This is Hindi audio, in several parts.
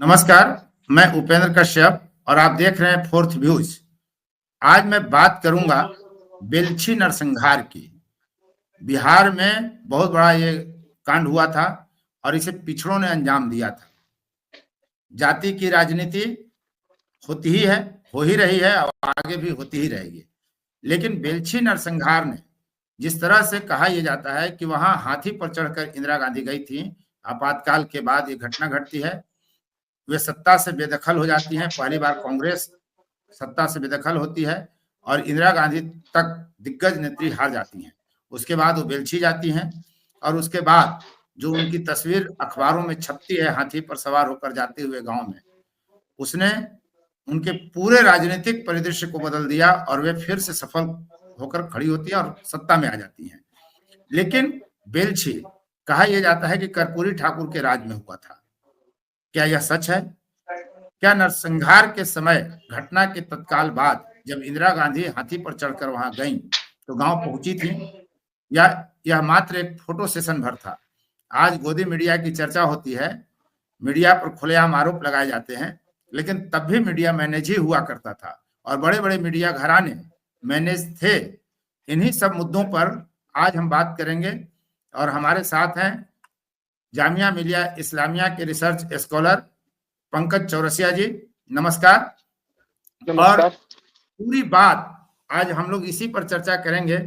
नमस्कार। मैं उपेंद्र कश्यप और आप देख रहे हैं फोर्थ व्यूज। आज मैं बात करूंगा बेलछी नरसंहार की। बिहार में बहुत बड़ा ये कांड हुआ था और इसे पिछड़ों ने अंजाम दिया था। जाति की राजनीति होती ही है, हो ही रही है और आगे भी होती ही रहेगी। लेकिन बेलछी नरसंहार ने जिस तरह से कहा यह जाता है कि वहां हाथी पर चढ़कर इंदिरा गांधी गई थी, आपातकाल के बाद ये घटना घटती है। वे सत्ता से बेदखल हो जाती हैं। पहली बार कांग्रेस सत्ता से बेदखल होती है और इंदिरा गांधी तक दिग्गज नेत्री हार जाती हैं। उसके बाद वो बेलछी जाती हैं और उसके बाद जो उनकी तस्वीर अखबारों में छपती है हाथी पर सवार होकर जाते हुए गांव में, उसने उनके पूरे राजनीतिक परिदृश्य को बदल दिया और वे फिर से सफल होकर खड़ी होती है और सत्ता में आ जाती हैं। लेकिन बेलछी कहा यह जाता है कि कर्पूरी ठाकुर के राज में हुआ था। क्या यह सच है? क्या नरसंहार के समय घटना के तत्काल बाद जब इंदिरा गांधी हाथी पर चढ़कर वहां गईं तो गांव पहुंची थी, या यह मात्र एक फोटो सेशन भर था? आज गोदी मीडिया की चर्चा होती है, मीडिया पर खुलेआम आरोप लगाए जाते हैं, लेकिन तब भी मीडिया मैनेज ही हुआ करता था और बड़े बड़े मीडिया घराने मैनेज थे। इन्हीं सब मुद्दों पर आज हम बात करेंगे और हमारे साथ हैं जामिया मिलिया इस्लामिया के रिसर्च स्कॉलर पंकज चौरसिया जी। नमस्कार। और नमस्कार। पूरी बात आज हम लोग इसी पर चर्चा करेंगे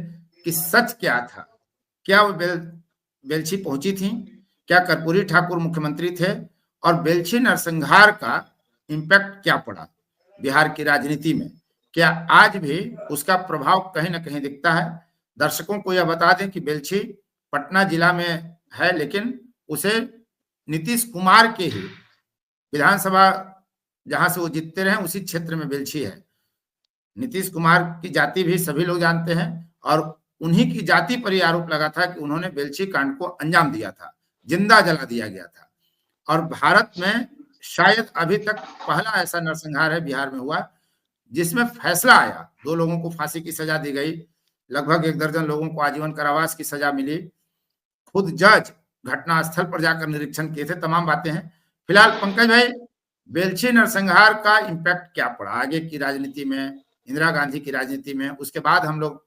कि सच क्या था। क्या वो बेलछी पहुंची थी? क्या कर्पूरी ठाकुर मुख्यमंत्री थे? और बेलछी नरसंहार का इम्पैक्ट क्या पड़ा बिहार की राजनीति में? क्या आज भी उसका प्रभाव कहीं ना कहीं दिखता है? दर्शकों को यह बता दें कि बेलछी पटना जिला में है, लेकिन उसे नीतीश कुमार के ही विधानसभा जहां से वो जीतते रहे उसी क्षेत्र में बेलछी है। नीतीश कुमार की जाति भी सभी लोग जानते हैं और उन्हीं की जाति पर यह आरोप लगा था कि उन्होंने बेलछी कांड को अंजाम दिया था, जिंदा जला दिया गया था। और भारत में शायद अभी तक पहला ऐसा नरसंहार है बिहार में हुआ जिसमें फैसला आया। 2 लोगों को फांसी की सजा दी गई, लगभग 1 दर्जन लोगों को आजीवन कारावास की सजा मिली। खुद जज घटना स्थल पर जाकर निरीक्षण किए थे। तमाम बातें हैं। फिलहाल पंकज भाई, बेलछी नरसंहार का इम्पैक्ट क्या पड़ा आगे की राजनीति में, इंदिरा गांधी की राजनीति में? उसके बाद हम लोग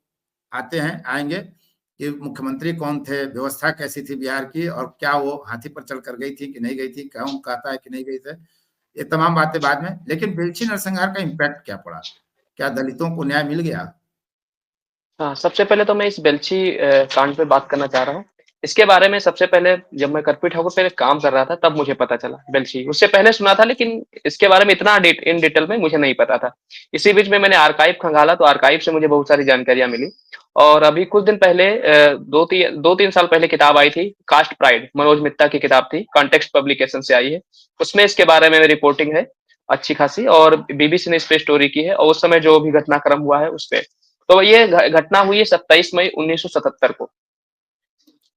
आएंगे कि मुख्यमंत्री कौन थे, व्यवस्था कैसी थी बिहार की, और क्या वो हाथी पर चढ़कर गई थी कि नहीं गई थी, कौन कहता है कि नहीं गई थी, ये तमाम बातें बाद में। लेकिन बेलछी नरसंहार का इम्पैक्ट क्या पड़ा? क्या दलितों को न्याय मिल गया? हाँ, सबसे पहले तो मैं इस बेलछी कांड पे बात करना चाह रहा हूँ। इसके बारे में सबसे पहले जब मैं कर्पूरी ठाकुर पे काम कर रहा था तब मुझे पता चला बेलछी। उससे पहले सुना था लेकिन इसके बारे में इतना इन डिटेल में मुझे नहीं पता था। इसी बीच में मैंने आर्काइव खंगाला तो आर्काइव से मुझे बहुत सारी जानकारियां मिली। और अभी कुछ दिन पहले 2-3 साल पहले किताब आई थी कास्ट प्राइड, मनोज मित्ता की किताब थी, कॉन्टेक्स्ट पब्लिकेशन से आई है। उसमें इसके बारे में रिपोर्टिंग है अच्छी खासी, और बीबीसी ने इस पे स्टोरी की है और उस समय जो भी घटनाक्रम हुआ है उस पे। तो ये घटना हुई है 27 मई 1977 को।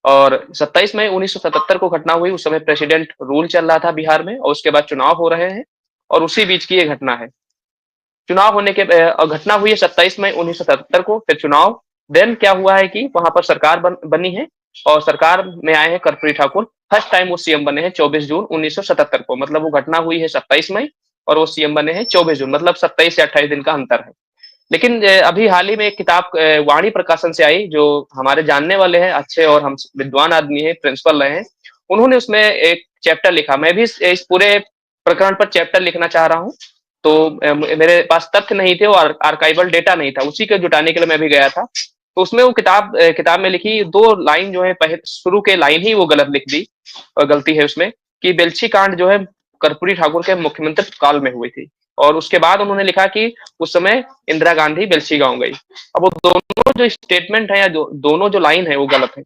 और 27 मई 1977 को घटना हुई। उस समय प्रेसिडेंट रूल चल रहा था बिहार में और उसके बाद चुनाव हो रहे हैं और उसी बीच की ये घटना है। चुनाव होने के घटना हुई है 27 मई 1977 को, फिर चुनाव। देन क्या हुआ है कि वहां पर सरकार बनी है और सरकार में आए हैं कर्पूरी ठाकुर। फर्स्ट टाइम वो सीएम बने हैं 24 जून 1977 को। मतलब वो घटना हुई है 27 मई और वो सीएम बने हैं 24 जून, मतलब 27 या 28 दिन का अंतर है। लेकिन अभी हाल ही में एक किताब वाणी प्रकाशन से आई, जो हमारे जानने वाले हैं अच्छे और हम विद्वान आदमी है, प्रिंसिपल रहे हैं। उन्होंने उसमें एक चैप्टर लिखा। मैं भी इस पूरे प्रकरण पर चैप्टर लिखना चाह रहा हूँ। तो मेरे पास तथ्य नहीं थे और आर्काइवल डेटा नहीं था, उसी के जुटाने के लिए मैं भी गया था। तो उसमें वो किताब में लिखी 2 लाइन जो है, पहले शुरू के लाइन ही वो गलत लिख दी। और गलती है उसमें कि बेलछी कांड जो है कर्पूरी ठाकुर के मुख्यमंत्री काल में हुई थी। और उसके बाद उन्होंने लिखा कि उस समय इंदिरा गांधी बेलछी गांव गई। अब वो दोनों जो स्टेटमेंट है या दोनों जो लाइन है वो गलत है।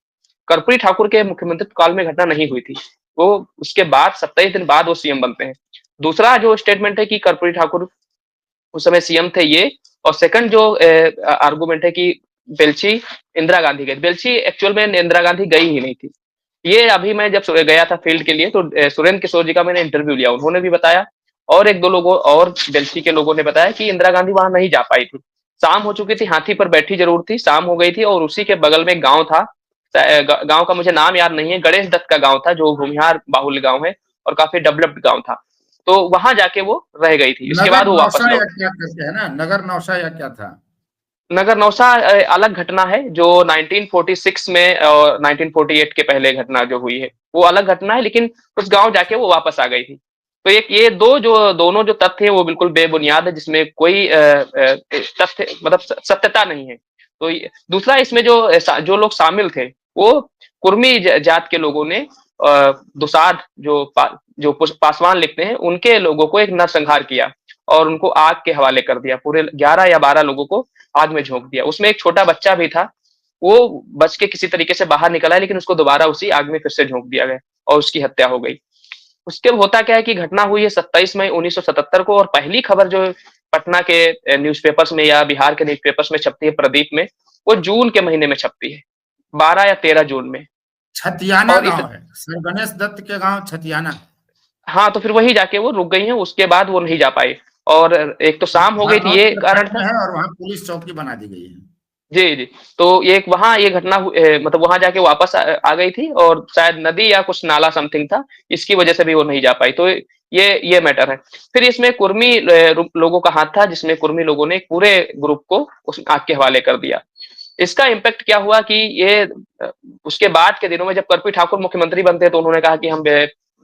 कर्पूरी ठाकुर के मुख्यमंत्री काल में घटना नहीं हुई थी। वो उसके बाद 27 दिन बाद वो सीएम बनते हैं। दूसरा जो स्टेटमेंट है कि कर्पूरी ठाकुर उस समय सीएम थे, ये। और सेकंड जो आर्गुमेंट है कि बेलछी इंदिरा गांधी गई। बेलछी एक्चुअल में इंदिरा गांधी गई ही नहीं थी। ये अभी मैं जब गया था फील्ड के लिए तो सुरेंद्र किशोर जी का मैंने इंटरव्यू लिया, उन्होंने भी बताया और 1-2 लोगों और बेलछी के लोगों ने बताया कि इंदिरा गांधी वहां नहीं जा पाई थी। शाम हो चुकी थी, हाथी पर बैठी जरूर थी, शाम हो गई थी और उसी के बगल में एक गांव था। गांव का मुझे नाम याद नहीं है, गणेश दत्त का गांव था, जो भूमिहार बाहुल्य गांव है और काफी डेवलप्ड गांव था। तो वहां जाके वो रह गई थी, उसके बाद नगर वो वापस नौशा या लौट। क्या करते हैं ना, नगर नौशा या क्या था? नगर नौसा अलग घटना है जो 1946 में और 1948 के पहले घटना जो हुई है वो अलग घटना है, लेकिन उस गांव जाके वो वापस आ गई थी। तो एक ये दोनों जो तथ्य है वो बिल्कुल बेबुनियाद है, जिसमें कोई तथ्य मतलब सत्यता नहीं है। तो दूसरा इसमें जो लोग शामिल थे वो कुर्मी जात के लोगों ने दुसाध जो पासवान लिखते हैं उनके लोगों को एक नरसंहार किया और उनको आग के हवाले कर दिया। पूरे 11 या 12 लोगों को आग में झोंक दिया। उसमें एक छोटा बच्चा भी था, वो बच के किसी तरीके से बाहर निकला, लेकिन उसको दोबारा उसी आग में फिर से झोंक दिया गया और उसकी हत्या हो गई। उसके होता क्या है कि घटना हुई है 27 मई 1977 को, और पहली खबर जो पटना के न्यूज़पेपर्स में या बिहार के न्यूज़पेपर्स में छपती है प्रदीप में, वो जून के महीने में छपती है, 12 या 13 जून में। छतियाना और गांव है सर, गणेश दत्त के गांव छतियाना। हाँ, तो फिर वही जाके वो रुक गई हैं, उसके बाद वो नहीं जा पाई। और एक तो शाम हो गई थी, भागौत ये कारण प्रखंड में था। है और वहां पुलिस चौकी बना दी गई है। जी, जी। तो ये एक वहाँ ये घटना मतलब वहाँ जाके वापस आ गई थी और शायद नदी या कुछ नाला समथिंग था, इसकी वजह से भी वो नहीं जा पाई। तो ये मैटर है। फिर इसमें कुर्मी लोगों का हाथ था, जिसमें कुर्मी लोगों ने एक पूरे ग्रुप को उस आग के हवाले कर दिया। इसका इम्पैक्ट क्या हुआ कि उसके बाद के दिनों में जब कर्पूरी ठाकुर मुख्यमंत्री बनते तो उन्होंने कहा कि हम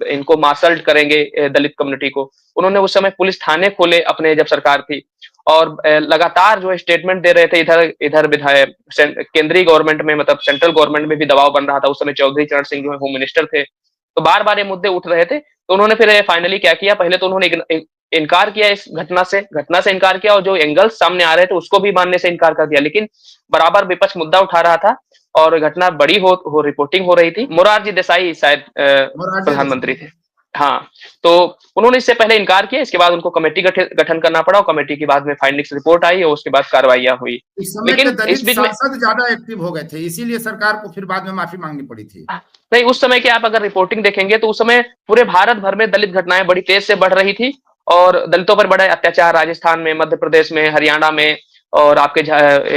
इनको मार्शल करेंगे दलित कम्युनिटी को। उन्होंने उस समय पुलिस थाने खोले अपने जब सरकार थी, और लगातार जो है स्टेटमेंट दे रहे थे। इधर इधर विधायक केंद्रीय गवर्नमेंट में मतलब सेंट्रल गवर्नमेंट में भी दबाव बन रहा था। उस समय चौधरी चरण सिंह जो है होम मिनिस्टर थे, तो बार बार ये मुद्दे उठ रहे थे। तो उन्होंने फिर फाइनली क्या किया, पहले तो उन्होंने इनकार किया, इस घटना से इनकार किया, और जो एंगल्स सामने आ रहे थे उसको भी मानने से इनकार कर दिया। लेकिन बराबर विपक्ष मुद्दा उठा रहा था और घटना बड़ी हो रिपोर्टिंग हो रही थी। मोरारजी देसाई शायद मोरारजी प्रधानमंत्री देसाई। थे। हाँ, तो उन्होंने इससे पहले इनकार किया, इसके बाद उनको कमेटी गठन करना पड़ा, और कमेटी की बाद में फाइंडिंग्स रिपोर्ट आई और उसके बाद कार्रवाइयां हुई। इस समय के लेकिन इस दलित बीच में सांसद ज्यादा एक्टिव हो गए थे, इसीलिए सरकार को फिर बाद में माफी मांगनी पड़ी थी। नहीं, उस समय की आप अगर रिपोर्टिंग देखेंगे तो उस समय पूरे भारत भर में दलित घटनाएं बड़ी तेज से बढ़ रही थी, और दलितों पर बड़े अत्याचार राजस्थान में, मध्य प्रदेश में, हरियाणा में और आपके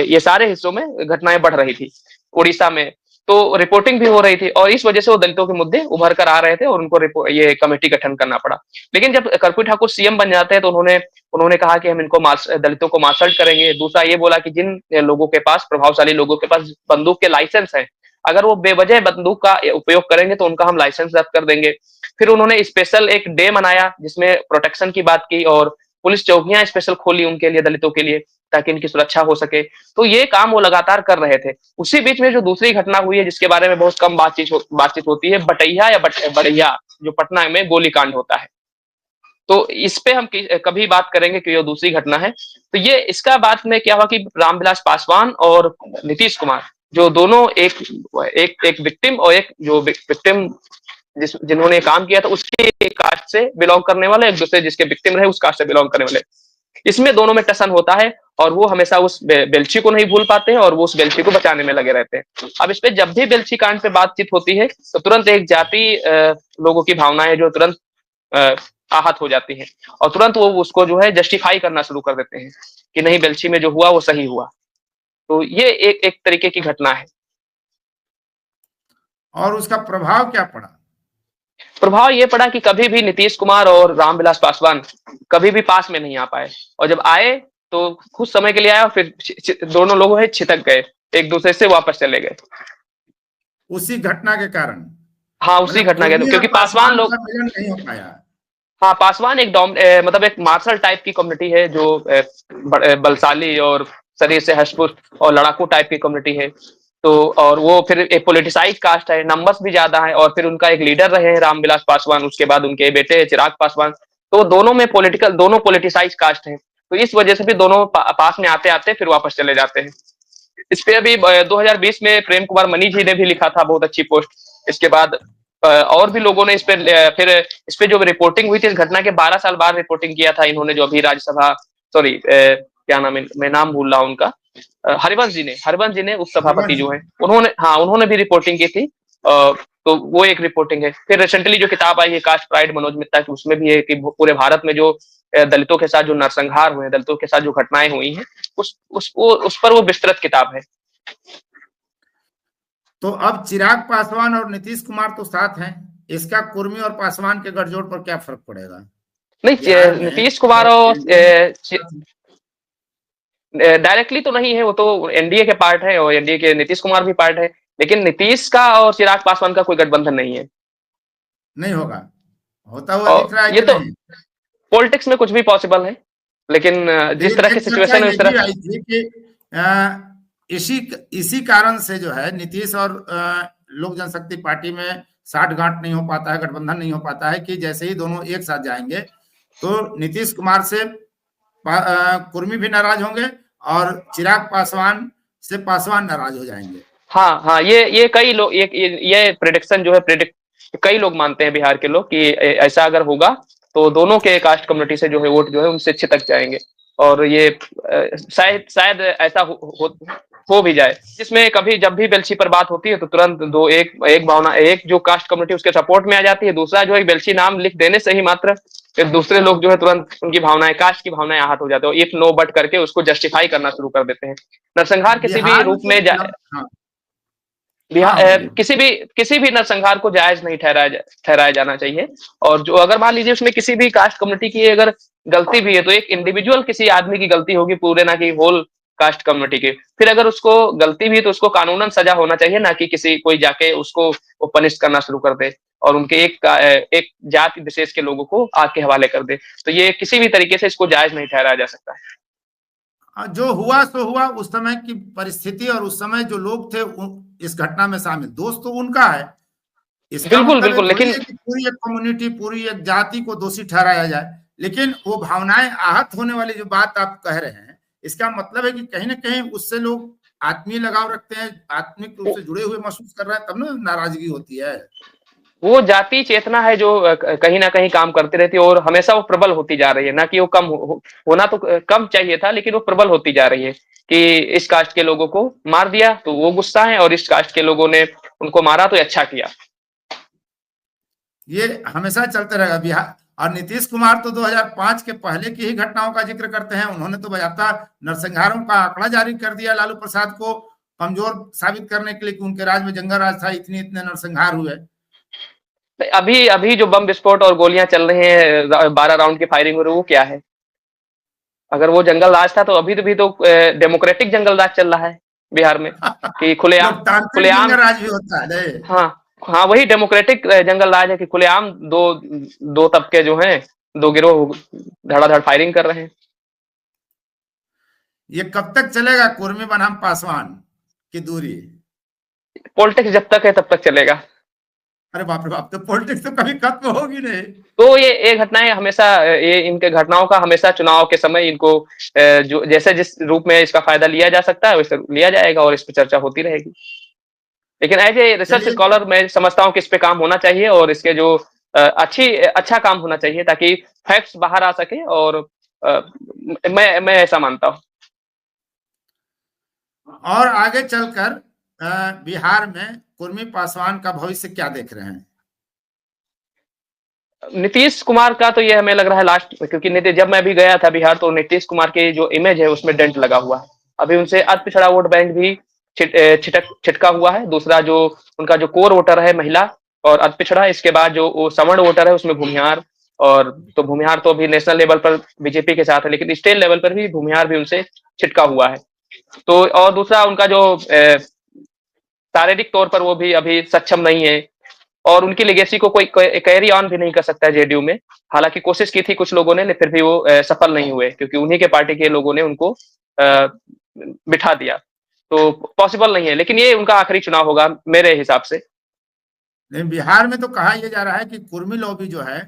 ये सारे हिस्सों में घटनाएं बढ़ रही थी, उड़ीसा में। तो रिपोर्टिंग भी हो रही थी और इस वजह से वो दलितों के मुद्दे उभर कर आ रहे थे और उनको ये कमेटी गठन करना पड़ा। लेकिन जब कर्पूरी ठाकुर सीएम बन जाते हैं तो उन्होंने उन्होंने कहा कि हम इनको दलितों को मार्शल करेंगे। दूसरा ये बोला कि जिन लोगों के पास, प्रभावशाली लोगों के पास बंदूक के लाइसेंस है, अगर वो बेवजह बंदूक का उपयोग करेंगे तो उनका हम लाइसेंस रद्द कर देंगे। फिर उन्होंने स्पेशल एक डे मनाया जिसमें प्रोटेक्शन की बात की, और पुलिस चौकियां स्पेशल खोली उनके लिए, दलितों के लिए, ताकि इनकी सुरक्षा हो सके। तो ये काम वो लगातार कर रहे थे। उसी बीच में जो दूसरी घटना हुई है जिसके बारे में बहुत कम बातचीत होती है, बटैया या बड़ैया, जो पटना में गोलीकांड होता है। तो इस पे हम कभी बात करेंगे कि ये दूसरी घटना है। तो ये इसका बाद में क्या हुआ कि रामविलास पासवान और नीतीश कुमार, जो दोनों एक एक एक विक्टिम और एक जो विक्टिम जिन्होंने काम किया था उसके कास्ट से बिलोंग करने वाले, एक दूसरे जिसके विक्टिम रहे उस कास्ट से बिलोंग करने वाले, इसमें दोनों में टसन होता है। और वो हमेशा उस बेलछी को नहीं भूल पाते हैं और वो उस बेलछी को बचाने में लगे रहते हैं। अब इस पे जब भी बेलछी कांड पे बातचीत होती है तो तुरंत एक जाति लोगों की भावनाएं जो तुरंत अ, आहत हो जाती हैं, और तुरंत वो उसको जो है जस्टिफाई करना शुरू कर देते हैं कि नहीं, बेलछी में जो हुआ वो सही हुआ। तो ये एक एक तरीके की घटना है। और उसका प्रभाव क्या पड़ा? प्रभाव ये पड़ा कि कभी भी नीतीश कुमार और रामविलास पासवान कभी भी पास में नहीं आ पाए, और जब आए तो कुछ समय के लिए आए और फिर दोनों लोग है छिटक गए, एक दूसरे से वापस चले गए। उसी घटना के कारण? हाँ, उसी मतलब घटना के, कुर्मी और क्योंकि पासवान पासवान लोग, का मिलन नहीं हो पाया? हाँ, पासवान एक मतलब एक मार्शल टाइप की कम्युनिटी है जो बलशाली और शरीर से हष्ट-पुष्ट और लड़ाकू टाइप की कम्युनिटी है। तो और वो फिर एक पॉलिटिसाइज्ड कास्ट है, नंबर्स भी ज्यादा है, और फिर उनका एक लीडर रहे हैं रामविलास पासवान, उसके बाद उनके बेटे चिराग पासवान। तो दोनों में दोनों पॉलिटिसाइज्ड कास्ट हैं। तो इस वजह से भी दोनों पास में आते-आते फिर वापस चले जाते हैं। इस पे अभी 2020 में प्रेम कुमार मनी जी ने भी लिखा था बहुत अच्छी पोस्ट। इसके बाद और भी लोगों ने इस पे फिर इस पे जो रिपोर्टिंग हुई थी इस घटना के 12 साल बाद रिपोर्टिंग किया था इन्होंने, जो अभी राज्यसभा, सॉरी क्या नाम है, मैं नाम भूल रहा हूँ उनका, हरिवंश जी ने उपसभापति हरिवंश जो जी। है उन्होंने, हाँ, उन्होंने भी रिपोर्टिंग की थी। तो वो एक रिपोर्टिंग है। फिर रिसेंटली जो किताब आई है कास्ट प्राइड मनोज मित्ता की, उसमें भी है कि पूरे भारत में जो दलितों के साथ जो नरसंहार हुए हैं, दलितों के साथ जो घटनाएं हुई हैं, उस पर वो विस्तृत किताब है। तो अब चिराग पासवान और नीतीश कुमार तो साथ हैं, इसका कुर्मी और पासवान के गठजोड़ पर क्या फर्क पड़ेगा? नहीं, बिहार में नीतीश कुमार और डायरेक्टली तो नहीं है, वो तो एनडीए के पार्ट है और एनडीए के नीतीश कुमार भी पार्ट है, लेकिन नीतीश का और चिराग पासवान का कोई गठबंधन नहीं है। नहीं होगा, होता हुआ दिख और रहा है ये कि तो नहीं? पॉलिटिक्स में कुछ भी पॉसिबल है, लेकिन जिस तरह एक की चर्चा सिचुएशन है ये उस भी तरह। आई थी कि इसी इसी कारण से जो है नीतीश और लोक जनशक्ति पार्टी में साठ गांठ नहीं हो पाता है, गठबंधन नहीं हो पाता है, कि जैसे ही दोनों एक साथ जाएंगे तो नीतीश कुमार से कुर्मी भी नाराज होंगे और चिराग पासवान से पासवान नाराज हो जाएंगे। हाँ हाँ, ये कई लोग ये प्रिडिक्शन जो है, प्रिडिक्ट कई लोग मानते हैं बिहार के लोग कि ऐसा अगर होगा तो दोनों के कास्ट कम्युनिटी से जो है वोट जो है उनसे छिटक जाएंगे। और ये शायद शायद ऐसा हो भी जाए, जिसमें कभी जब भी बेलछी पर बात होती है तो तुरंत दो एक एक भावना, एक जो कास्ट कम्युनिटी उसके सपोर्ट में आ जाती है, दूसरा जो है बेलछी नाम लिख देने से ही मात्र फिर दूसरे लोग जो है तुरंत उनकी भावनाएं, कास्ट की भावनाएं आहत हो जाते हैं, इफ नो बट करके उसको जस्टिफाई करना शुरू कर देते हैं। नरसंहार किसी भी बिहार में रूप तो में हाँ हाँ बिहार बोलिए। किसी भी नरसंहार को जायज नहीं ठहराया जाना चाहिए। और जो अगर मान लीजिए उसमें किसी भी कास्ट कम्युनिटी की अगर गलती भी है तो एक इंडिविजुअल किसी आदमी की गलती होगी, पूरे ना कि होल कास्ट कम्युनिटी की। फिर अगर उसको गलती भी है तो उसको कानूनन सजा होना चाहिए, ना कि किसी कोई जाके उसको वो पनिश करना शुरू कर दे और उनके एक जाति विशेष के लोगों को आग के हवाले कर दे। तो ये किसी भी तरीके से इसको जायज नहीं ठहराया जा सकता। जो हुआ सो हुआ, उस समय की परिस्थिति और उस समय जो लोग थे इस घटना में शामिल, दोष तो उनका है। इसका बिल्कुल मतलब ये बिल्कुल, थोड़ी लेकिन है कि पूरी एक कम्युनिटी, पूरी एक जाति को दोषी ठहराया जाए। लेकिन वो भावनाएं आहत होने वाली जो बात आप कह रहे हैं, इसका मतलब है कि कहीं ना कहीं उससे लोग आत्मीय लगाव रखते हैं, आत्मिक रूप से जुड़े हुए महसूस कर रहे हैं, तब ना नाराजगी होती है। वो जाति चेतना है जो कहीं ना कहीं काम करती रहती है और हमेशा वो प्रबल होती जा रही है, ना कि वो कम होना तो कम चाहिए था, लेकिन वो प्रबल होती जा रही है कि इस कास्ट के लोगों को मार दिया तो वो गुस्सा है और इस कास्ट के लोगों ने उनको मारा तो अच्छा किया। ये हमेशा चलते रहेगा बिहार। और नीतीश कुमार तो 2005 के पहले की ही घटनाओं का जिक्र करते हैं। उन्होंने तो बजाता नरसंहारों का आंकड़ा जारी कर दिया लालू प्रसाद को कमजोर साबित करने के लिए कि उनके राज में जंगल राज था, इतने इतने नरसंहार हुए। अभी अभी जो बम विस्फोट और गोलियां चल रही हैं, 12 राउंड की फायरिंग हो रही है, वो क्या है? अगर वो जंगल राज था तो अभी तो डेमोक्रेटिक जंगल राज चल रहा है बिहार में, कि खुलेआम लोकतांत्रिक खुलेआम जंगल राज भी होता है नहीं? हाँ हाँ, वही डेमोक्रेटिक जंगल राज है कि खुलेआम दो दो तबके जो हैं, दो गिरोह धड़ाधड़ फायरिंग कर रहे हैं। ये कब तक चलेगा कुर्मी बनाम पासवान की दूरी? पॉलिटिक्स जब तक है तब तक चलेगा। अरे बाप रे बाप, तो पॉलिटिक्स तो कभी खत्म होगी नहीं। तो ये घटनाएं हमेशा, ये इनके घटनाओं का हमेशा चुनाव के समय इनको जो जैसे जिस रूप में इसका फायदा लिया जा सकता है वैसे लिया जाएगा और इस पर चर्चा होती रहेगी। लेकिन एज ए रिसर्च चलिए, स्कॉलर मैं समझता हूँ कि इस पे काम होना चाहिए और इसके जो अच्छा काम होना चाहिए ताकि फैक्ट्स बाहर आ सके। और मैं ऐसा मानता हूँ। और आगे चलकर बिहार में कुर्मी पासवान का भविष्य क्या देख रहे हैं? नीतीश कुमार का तो ये हमें लग रहा है लास्ट, क्योंकि नीतीश, जब मैं भी गया था बिहार तो नीतीश कुमार की जो इमेज है उसमें डेंट लगा हुआ है। अभी उनसे अति पिछड़ा वोट बैंक भी छिटका हुआ है। दूसरा जो उनका जो कोर वोटर है महिला और अति पिछड़ा, इसके बाद जो वो सवर्ण वोटर है उसमें भूमिहार। और तो भूमिहार तो अभी नेशनल लेवल पर बीजेपी के साथ है, लेकिन स्टेट लेवल पर भी भूमिहार भी उनसे छिटका हुआ है। तो और दूसरा उनका जो शारीरिक तौर पर वो भी अभी सक्षम नहीं है और उनकी लेगेसी को कोई कैरी ऑन भी नहीं कर सकता है जेडीयू में। हालांकि कोशिश की थी कुछ लोगों ने, फिर भी वो सफल नहीं हुए क्योंकि उन्हीं के पार्टी के लोगों ने उनको बिठा दिया। तो पॉसिबल नहीं है, लेकिन ये उनका आखिरी चुनाव होगा मेरे हिसाब से। लेकिन बिहार में तो कहा यह जा रहा है कि कुर्मी लॉबी जो है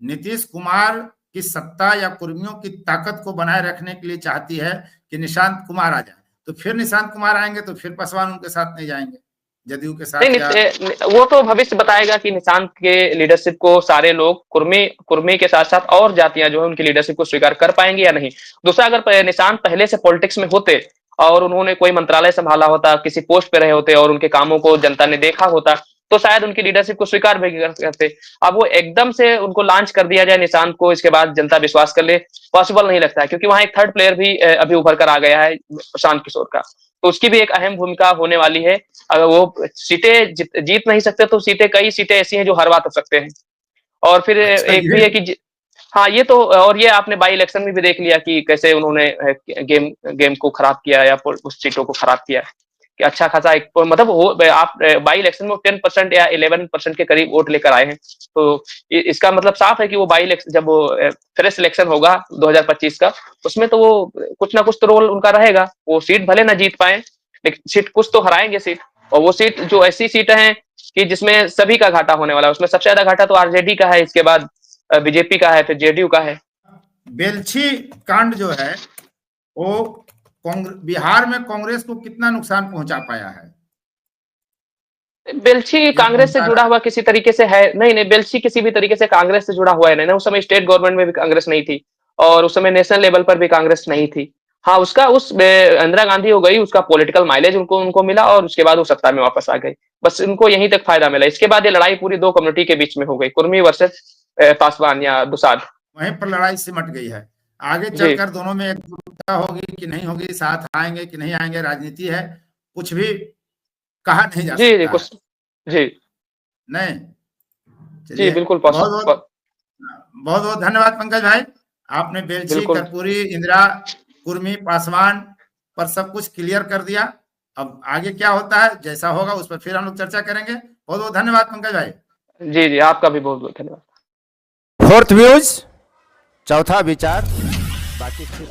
नीतीश कुमार की सत्ता या कुर्मियों की ताकत को बनाए रखने के लिए चाहती है कि निशांत कुमार आ जाए। तो फिर निशांत कुमार आएंगे तो फिर पासवान उनके साथ नहीं जाएंगे, जदयू के नहीं साथ या वो तो भविष्य बताएगा कि निशांत के लीडरशिप को सारे लोग कुर्मी कुर्मी के साथ साथ और जातियां जो है उनकी लीडरशिप को स्वीकार कर पाएंगे या नहीं। दूसरा, अगर निशांत पहले से पॉलिटिक्स में होते और उन्होंने कोई मंत्रालय संभाला होता, किसी पोस्ट पे रहे होते और उनके कामों को जनता ने देखा होता तो शायद उनकी लीडरशिप को स्वीकार भी करते। अब वो एकदम से उनको लॉन्च कर दिया जाए निशांत को, इसके बाद जनता विश्वास कर ले, पॉसिबल नहीं लगता है, क्योंकि वहां एक थर्ड प्लेयर भी अभी उभर कर आ गया है, प्रशांत किशोर का। तो उसकी भी एक अहम भूमिका होने वाली है। अगर वो सीटें जीत नहीं सकते तो कई सीटें ऐसी हैं जो हरवा तो सकते हैं। और फिर अच्छा एक ये भी है कि हाँ, ये तो और ये आपने बाई इलेक्शन में भी देख लिया कि कैसे उन्होंने गेम गेम को खराब किया या उस सीटों को खराब किया कि अच्छा खासा एक मतलब वो आप बाई इलेक्शन में 10% या 11% के करीब वोट लेकर आए हैं। तो इसका मतलब साफ है कि वो बाई इलेक्शन जब वो फ्रेश इलेक्शन होगा 2025 का, उसमें तो वो कुछ ना कुछ तो रोल उनका रहेगा। वो सीट भले ना जीत पाए, लेकिन सीट कुछ तो हराएंगे सीट। और वो सीट जो ऐसी सीट है कि जिसमें सभी का घाटा होने वाला है। उसमें सबसे ज्यादा घाटा तो आरजेडी का है, इसके बाद बीजेपी का है, फिर जेडीयू का है। बेलछी कांड जो है वो बिहार में कांग्रेस को कितना नुकसान पहुंचा पाया है? बेल्छी ये कांग्रेस से पहुंचा जुड़ा रहा हुआ किसी तरीके से है नहीं, नहीं, बेल्छी किसी भी तरीके से कांग्रेस से जुड़ा हुआ है नहीं। उस समय स्टेट गवर्नमेंट में भी कांग्रेस नहीं थी और उस समय नेशनल लेवल पर भी कांग्रेस नहीं थी। हाँ, उसका उस इंदिरा गांधी हो गई, उसका पॉलिटिकल माइलेज उनको उनको मिला और उसके बाद वो सत्ता में वापस आ गई। बस उनको यहीं तक फायदा मिला। इसके बाद ये लड़ाई पूरी दो कम्युनिटी के बीच में हो गई, कुर्मी वर्सेस पासवान या दुसाद। वहीं पर लड़ाई सिमट गई है। आगे जी, चलकर दोनों में एकजुटता होगी कि नहीं होगी, साथ आएंगे कि नहीं आएंगे, राजनीति है, कुछ भी कहा नहीं जा जी, जी, सकता है। कुछ जी, नहीं, जी, चलिए, बिल्कुल बहुत बहुत बहुत बहुत धन्यवाद पंकज भाई। आपने बेलछी, बिल्कुल। कर्पूरी, इंदिरा, कुर्मी, पासवान पर सब कुछ क्लियर कर दिया। अब आगे क्या होता है, जैसा होगा उस पर फिर हम लोग चर्चा करेंगे। बहुत बहुत धन्यवाद पंकज भाई। जी, जी, आपका भी बहुत बहुत धन्यवाद। फोर्थ व्यूज, चौथा विचार, बाकी फिर